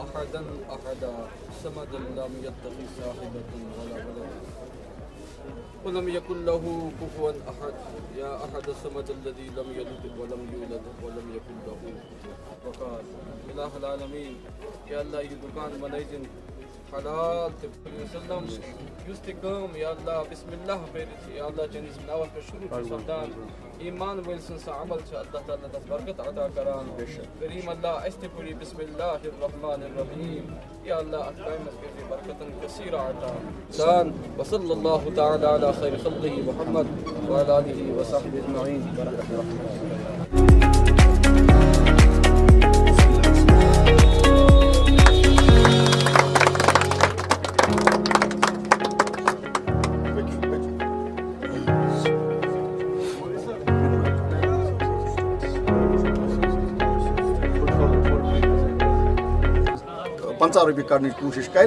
أحدا أحدا صمدا لم يتخذ صاحبة ولا ولدا ولم يكن له كفوا أحد يا أحد الصمد الذي لم يلد ولم يولد ولم يكن له وقال إله العالمين يا الله یہ دکان بنائی جن حلال تبقی وسلم یستقام یا اللہ بسم اللہ پیرت یا اللہ چنیز من اول پر شروع کی سمدان ایمان ویلسن سا عمل چا اللہ تعالیٰ دس برکت عطا کران کریم اللہ استپوری بسم اللہ الرحمن الرحیم یا اللہ اقائم اسکرزی برکتا کثیر عطا سان وصل اللہ تعالی علی خیر خلقه محمد وعلى آلہ وصحبہ اجمعین برکت رحمہ ₹50 کرنے کی کوشش کر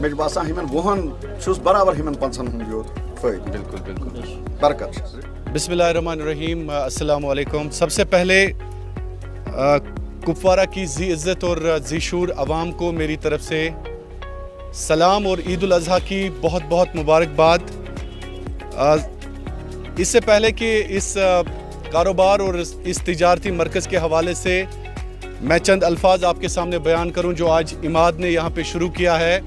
مجھے باسان ہمن وہن چھس برابر ہمن 500 ہند یوت فائدہ بالکل بالکل برکت بسم اللہ الرحمن الرحیم السلام علیکم سب سے پہلے کپوارہ کی ذی عزت اور ذی شور عوام کو میری طرف سے سلام اور عید الاضحیٰ کی بہت بہت مبارکباد اس سے پہلے کہ اس کاروبار اور اس تجارتی مرکز کے حوالے سے میں چند الفاظ آپ کے سامنے بیان کروں جو آج اماد نے یہاں پہ شروع کیا ہے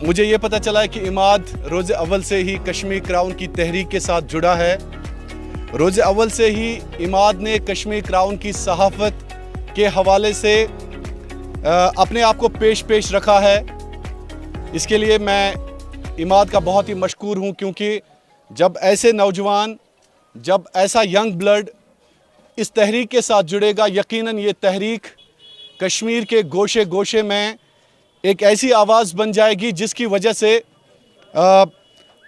مجھے یہ پتہ چلا ہے کہ اماد روز اول سے ہی کشمیر کراؤن کی تحریک کے ساتھ جڑا ہے روز اول سے ہی اماد نے کشمیر کراؤن کی صحافت کے حوالے سے اپنے آپ کو پیش رکھا ہے اس کے لیے میں اماد کا بہت ہی مشکور ہوں کیونکہ جب ایسے نوجوان جب ایسا ینگ بلڈ اس تحریک کے ساتھ جڑے گا یقیناً یہ تحریک کشمیر کے گوشے گوشے میں ایک ایسی آواز بن جائے گی جس کی وجہ سے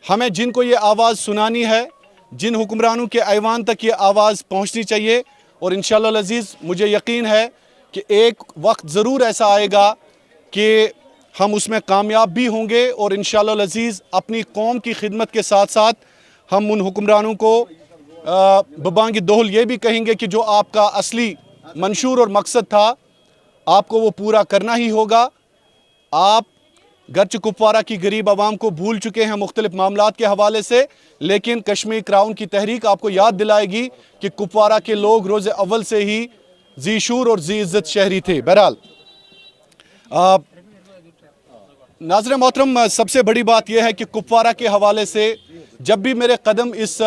ہمیں جن کو یہ آواز سنانی ہے جن حکمرانوں کے ایوان تک یہ آواز پہنچنی چاہیے اور انشاءاللہ العزیز مجھے یقین ہے کہ ایک وقت ضرور ایسا آئے گا کہ ہم اس میں کامیاب بھی ہوں گے اور انشاءاللہ العزیز اپنی قوم کی خدمت کے ساتھ ساتھ ہم ان حکمرانوں کو ببانگ دہل یہ بھی کہیں گے کہ جو آپ کا اصلی منشور اور مقصد تھا آپ کو وہ پورا کرنا ہی ہوگا آپ گرچہ کپوارہ کی غریب عوام کو بھول چکے ہیں مختلف معاملات کے حوالے سے لیکن کشمیر کراؤن کی تحریک آپ کو یاد دلائے گی کہ کپوارہ کے لوگ روز اول سے ہی ذی شور اور ذی عزت شہری تھے بہرحال ناظرین محترم سب سے بڑی بات یہ ہے کہ کپوارہ کے حوالے سے جب بھی میرے قدم اس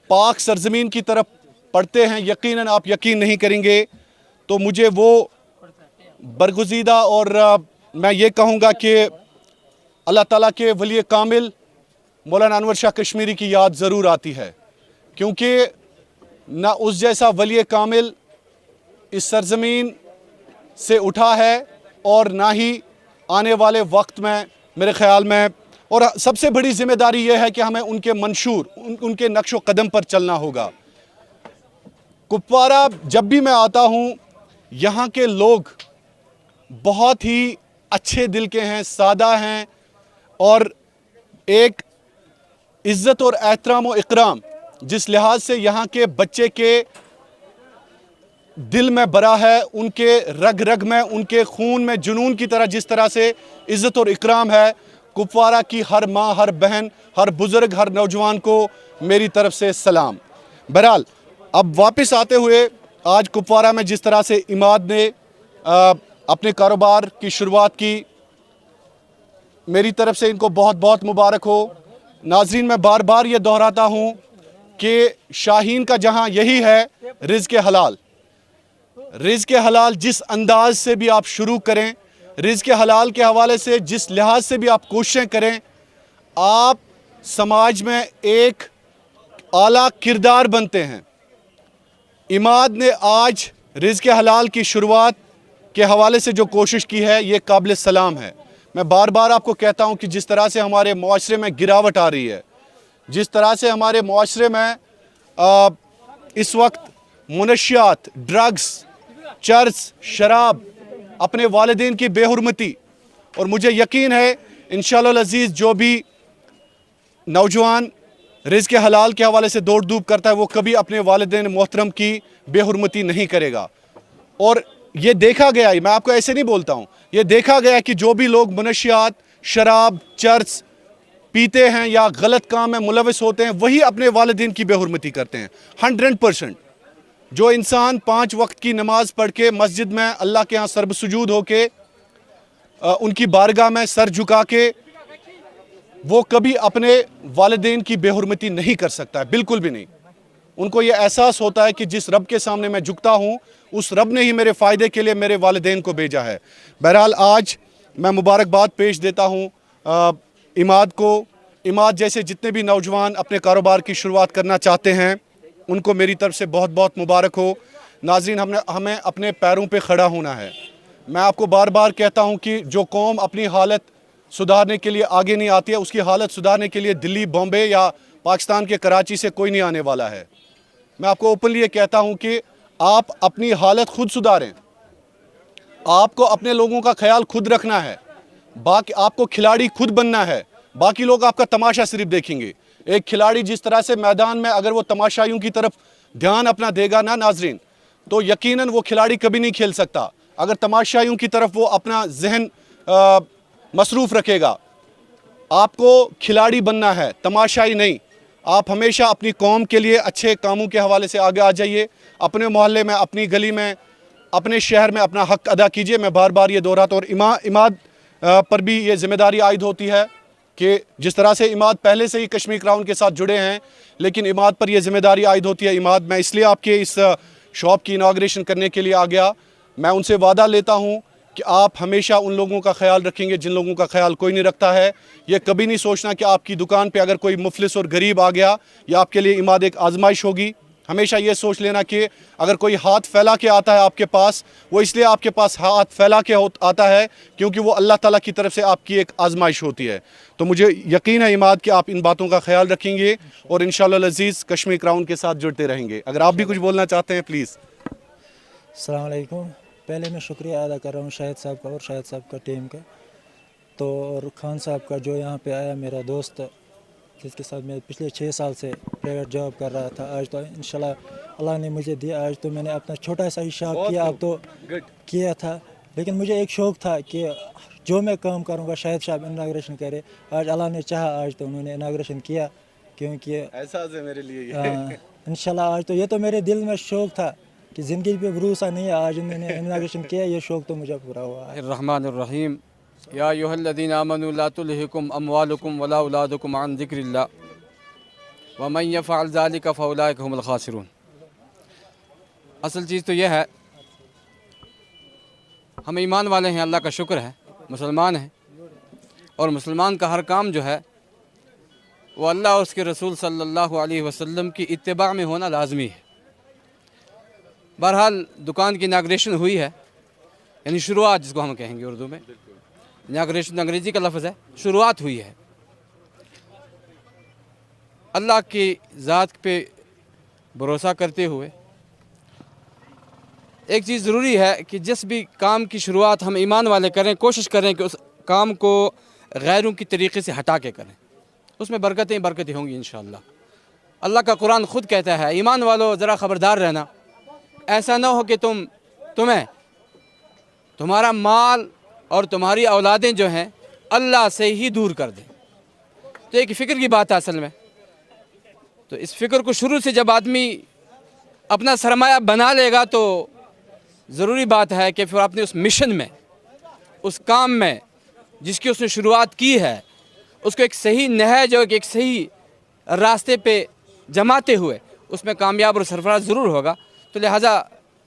پاک سرزمین کی طرف پڑھتے ہیں یقیناً آپ یقین نہیں کریں گے تو مجھے وہ برگزیدہ اور میں یہ کہوں گا کہ اللہ تعالیٰ کے ولی کامل مولانا انور شاہ کشمیری کی یاد ضرور آتی ہے کیونکہ نہ اس جیسا ولی کامل اس سرزمین سے اٹھا ہے اور نہ ہی آنے والے وقت میں میرے خیال میں اور سب سے بڑی ذمہ داری یہ ہے کہ ہمیں ان کے منشور ان کے نقش و قدم پر چلنا ہوگا کپوارہ جب بھی میں آتا ہوں یہاں کے لوگ بہت ہی اچھے دل کے ہیں سادہ ہیں اور ایک عزت اور احترام و اکرام جس لحاظ سے یہاں کے بچے کے دل میں بھرا ہے ان کے رگ رگ میں ان کے خون میں جنون کی طرح جس طرح سے عزت اور اکرام ہے کپوارہ کی ہر ماں ہر بہن ہر بزرگ ہر نوجوان کو میری طرف سے سلام بہرحال اب واپس آتے ہوئے آج کپوارہ میں جس طرح سے اماد نے اپنے کاروبار کی شروعات کی میری طرف سے ان کو بہت بہت مبارک ہو ناظرین میں بار بار یہ دہراتا ہوں کہ شاہین کا جہاں یہی ہے رزق حلال جس انداز سے بھی آپ شروع کریں رزق حلال کے حوالے سے جس لحاظ سے بھی آپ کوششیں کریں آپ سماج میں ایک اعلیٰ کردار بنتے ہیں اماد نے آج رزق حلال کی شروعات کے حوالے سے جو کوشش کی ہے یہ قابل سلام ہے میں بار بار آپ کو کہتا ہوں کہ جس طرح سے ہمارے معاشرے میں گراوٹ آ رہی ہے جس طرح سے ہمارے معاشرے میں اس وقت منشیات ڈرگز چرس شراب اپنے والدین کی بے حرمتی اور مجھے یقین ہے انشاءاللہ العزیز جو بھی نوجوان रिज़्क़ हलाल के हवाले से दौड़ धूप करता है, वो कभी अपने वालिदैन मोहतरम की बेहुरमती नहीं करेगा। और ये देखा गया है, मैं आपको ऐसे नहीं बोलता हूँ, ये देखा गया कि जो भी लोग मनशियात, शराब, चर्च पीते हैं या गलत काम में मुलविस होते हैं, वही अपने वालिदैन की बेहुरमती करते हैं 100%। जो इंसान 5 वक्त की नमाज पढ़ के मस्जिद में अल्लाह के यहाँ सर्ब सुजूद होके उनकी बारगाह में सर झुका के, वो कभी अपने वालिदैन की बेहुरमती नहीं कर सकता है, बिल्कुल भी नहीं। उनको ये एहसास होता है कि जिस रब के सामने मैं झुकता हूँ, उस रब ने ही मेरे फ़ायदे के लिए मेरे वालिदैन को भेजा है। बहरहाल आज मैं मुबारकबाद पेश देता हूँ इमाद को। इमाद जैसे जितने भी नौजवान अपने कारोबार की शुरुआत करना चाहते हैं, उनको मेरी तरफ से बहुत बहुत मुबारक हो। नाज़रीन, हमें अपने पैरों पे खड़ा होना है। मैं आपको बार बार कहता हूँ कि जो कौम अपनी हालत सुधारने के लिए आगे नहीं आती है, उसकी हालत सुधारने के लिए दिल्ली, बॉम्बे या पाकिस्तान के कराची से कोई नहीं आने वाला है। मैं आपको ओपनली ये कहता हूँ कि आप अपनी हालत खुद सुधारें। आपको अपने लोगों का ख्याल खुद रखना है, बाकी आपको खिलाड़ी खुद बनना है। बाकी लोग आपका तमाशा सिर्फ देखेंगे। एक खिलाड़ी जिस तरह से मैदान में अगर वो तमाशाइयों की तरफ ध्यान अपना देगा ना नाजरीन, तो यकीनन वो खिलाड़ी कभी नहीं खेल सकता। अगर तमाशाइयों की तरफ वो अपना जहन मसरूफ़ रखेगा। आपको खिलाड़ी बनना है, तमाशाई नहीं। आप हमेशा अपनी कौम के लिए अच्छे कामों के हवाले से आगे आ जाइए। अपने मोहल्ले में, अपनी गली में, अपने शहर में अपना हक अदा कीजिए। मैं बार बार ये दोहराता हूँ। और इमाद पर भी ये ज़िम्मेदारी आयद होती है कि जिस तरह से इमाद पहले से ही कश्मीर क्राउन के साथ जुड़े हैं, लेकिन इमाद पर यह ज़िम्मेदारी आयद होती है। इमाद, मैं इसलिए आपके इस शॉप की इनाग्रेशन करने के लिए आ गया। मैं उनसे वादा लेता हूँ कि आप हमेशा उन लोगों का ख्याल रखेंगे जिन लोगों का ख्याल कोई नहीं रखता है। ये कभी नहीं सोचना कि आपकी दुकान पे अगर कोई मुफलिस और गरीब आ गया, या आपके लिए इमाद एक आजमाइश होगी। हमेशा ये सोच लेना कि अगर कोई हाथ फैला के आता है आपके पास, वो इसलिए आपके पास हाथ फैला के आता है क्योंकि वो अल्लाह ताला की तरफ से आपकी एक आजमाइश होती है। तो मुझे यकीन है इमाद कि आप इन बातों का ख्याल रखेंगे और इंशाअल्लाह अज़ीज़ कश्मीर क्राउन के साथ जुड़ते रहेंगे। अगर आप भी कुछ बोलना चाहते हैं प्लीज़। अस्सलाम वालेकुम। पहले मैं शुक्रिया अदा कर रहा हूँ शाहिद साहब का और शाहिद साहब का टीम का, तो और खान साहब का जो यहाँ पे आया, मेरा दोस्त जिसके साथ मैं पिछले 6 साल से प्राइवेट जॉब कर रहा था। आज तो इंशाल्लाह अल्लाह ने मुझे दिया। आज तो मैंने अपना छोटा सा ही शौक किया, अब तो किया था, लेकिन मुझे एक शौक़ था कि जो मैं काम करूँगा शाहिद साहब इनाग्रेशन करे। आज अल्लाह ने चाहा, आज तो उन्होंने इनाग्रेशन किया, क्योंकि एहसास है मेरे लिए ये। इंशाल्लाह आज तो ये तो मेरे दिल में शौक़ था कि ज़िंदगी पे भरोसा नहीं है, आज उन्होंने इनाग्रेशन किया, ये शौक़ तो मुझे पूरा हुआ है। रहमानिर्रहीम। या अय्युहल्लज़ीना आमनू ला तुल्हिकुम अमवालुकुम वला औलादुकुम अन ज़िक्रिल्लाह व मन यफ़अल ज़ालिका फ़उलाइका हुमुल ख़ासिरून। असल चीज़ तो यह है, हम ईमान वाले हैं, अल्लाह का शुक्र है, मुसलमान हैं, और मुसलमान का हर काम जो है वो अल्लाह और उसके रसूल सल्लल्लाहु अलैहि वसल्लम की इत्तिबा में होना लाजमी है। बहरहाल दुकान की इनाग्रेशन हुई है, यानी शुरुआत जिसको हम कहेंगे उर्दू में। इनाग्रेशन अंग्रेज़ी का लफ्ज़ है, शुरुआत हुई है। अल्लाह की ज़ात पे भरोसा करते हुए एक चीज़ ज़रूरी है कि जिस भी काम की शुरुआत हम ईमान वाले करें, कोशिश करें कि उस काम को गैरों की तरीक़े से हटा के करें, उसमें बरकतें होंगी इंशाअल्लाह। अल्लाह का कुरान ख़ुद कहता है, ईमान वालों ज़रा ख़बरदार रहना, ऐसा ना हो कि तुम्हें तुम्हारा माल और तुम्हारी औलादें जो हैं अल्लाह से ही दूर कर दें। तो एक फ़िक्र की बात है असल में। तो इस फ़िक्र को शुरू से जब आदमी अपना सरमाया बना लेगा, तो ज़रूरी बात है कि फिर अपने उस मिशन में, उस काम में जिसकी उसने शुरुआत की है, उसको एक सही नहज और एक सही रास्ते पे जमाते हुए उसमें कामयाब और सरफराज ज़रूर होगा। तो लिहाजा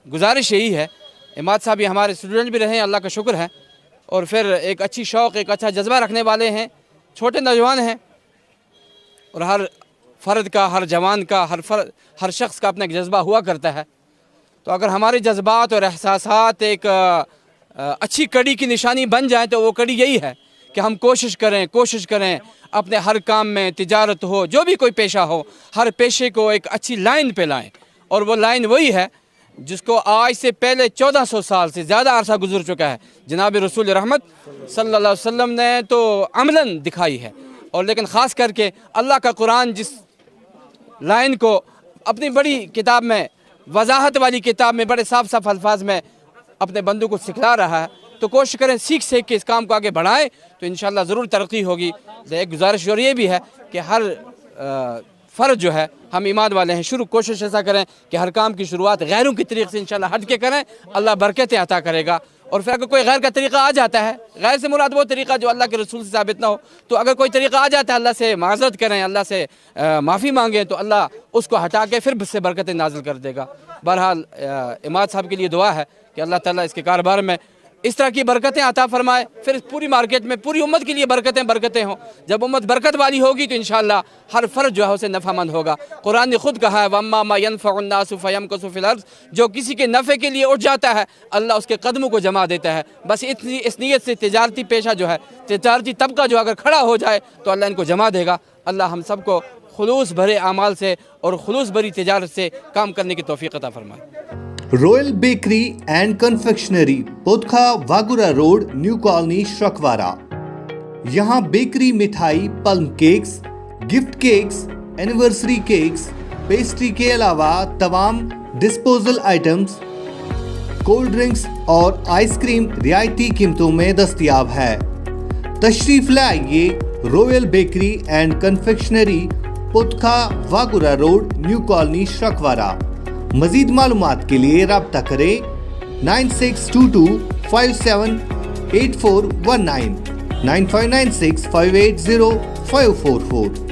गुजारिश यही है, इमाद साहब ये हमारे स्टूडेंट भी रहे हैं, अल्लाह का शुक्र है, और फिर एक अच्छी शौक़, एक अच्छा जज्बा रखने वाले हैं, छोटे नौजवान हैं, और हर फ़र्द का, हर जवान का, हर शख्स का अपना एक जज्बा हुआ करता है। तो अगर हमारे जज्बात और एहसासात एक अच्छी कड़ी की निशानी बन जाए, तो वो कड़ी यही है कि हम कोशिश करें अपने हर काम में, तिजारत हो, जो भी कोई पेशा हो, हर पेशे को एक अच्छी लाइन पे लाएं। और वो लाइन वही है जिसको आज से पहले 1400 साल से ज़्यादा अरसा गुजर चुका है, जनाब रसूल रहमत सल्लल्लाहु अलैहि वसल्लम ने तो अमलन दिखाई है। और लेकिन ख़ास करके अल्लाह का कुरान जिस لائن کو اپنی بڑی کتاب میں وضاحت والی کتاب میں بڑے صاف صاف الفاظ میں اپنے بندوں کو سکھلا رہا ہے، تو کوشش کریں سیکھ کے اس کام کو آگے بڑھائیں تو انشاءاللہ ضرور ترقی ہوگی۔ ایک گزارش اور یہ بھی ہے کہ ہر فرض جو ہے ہم ایمان والے ہیں، کوشش ایسا کریں کہ ہر کام کی شروعات غیروں کی طریقے سے انشاءاللہ ہٹ کے کریں، اللہ برکتیں عطا کرے گا۔ اور پھر اگر کوئی غیر کا طریقہ آ جاتا ہے، غیر سے مراد وہ طریقہ جو اللہ کے رسول سے ثابت نہ ہو، تو اگر کوئی طریقہ آ جاتا ہے اللہ سے معذرت کریں، اللہ سے معافی مانگیں تو اللہ اس کو ہٹا کے پھر اس سے برکتیں نازل کر دے گا۔ بہرحال اماد صاحب کے لیے دعا ہے کہ اللہ تعالیٰ اس کے کاروبار میں اس طرح کی برکتیں عطا فرمائے، پھر پوری مارکیٹ میں پوری امت کے لیے برکتیں ہوں۔ جب امت برکت والی ہوگی تو انشاءاللہ ہر فرد جو ہے اسے نفع مند ہوگا۔ قرآن نے خود کہا ہے وَأَمَّا مَا يَنْفَعُ النَّاسُ فَيَمْكُثُ فِي الْأَرْضِ، جو کسی کے نفع کے لیے اٹھ جاتا ہے اللہ اس کے قدموں کو جما دیتا ہے۔ بس اس نیت سے تجارتی پیشہ جو ہے، تجارتی طبقہ جو اگر کھڑا ہو جائے تو اللہ ان کو جما دے گا۔ اللہ ہم سب کو خلوص بھرے اعمال سے اور خلوص بھری تجارت سے کام کرنے کی توفیق عطا فرمائے۔ رویل بیکری اینڈ کنفیکشنری، پودکھا واگورا روڈ، نیو کالونی، شرکوارہ۔ یہاں بیکری، مٹھائی، plum cakes, gift cakes, anniversary cakes, pastry کے علاوہ تمام ڈسپوزل آئٹمز، کولڈ ڈرنکس اور آئس کریم رعایتی قیمتوں میں دستیاب ہے۔ تشریف لائیے رویل بیکری اینڈ کنفیکشنری، پودکھا واگورا روڈ، نیو کالونی، شرکوارہ۔ مزید معلومات کے لیے رابطہ کریں 9622578419 9596580544۔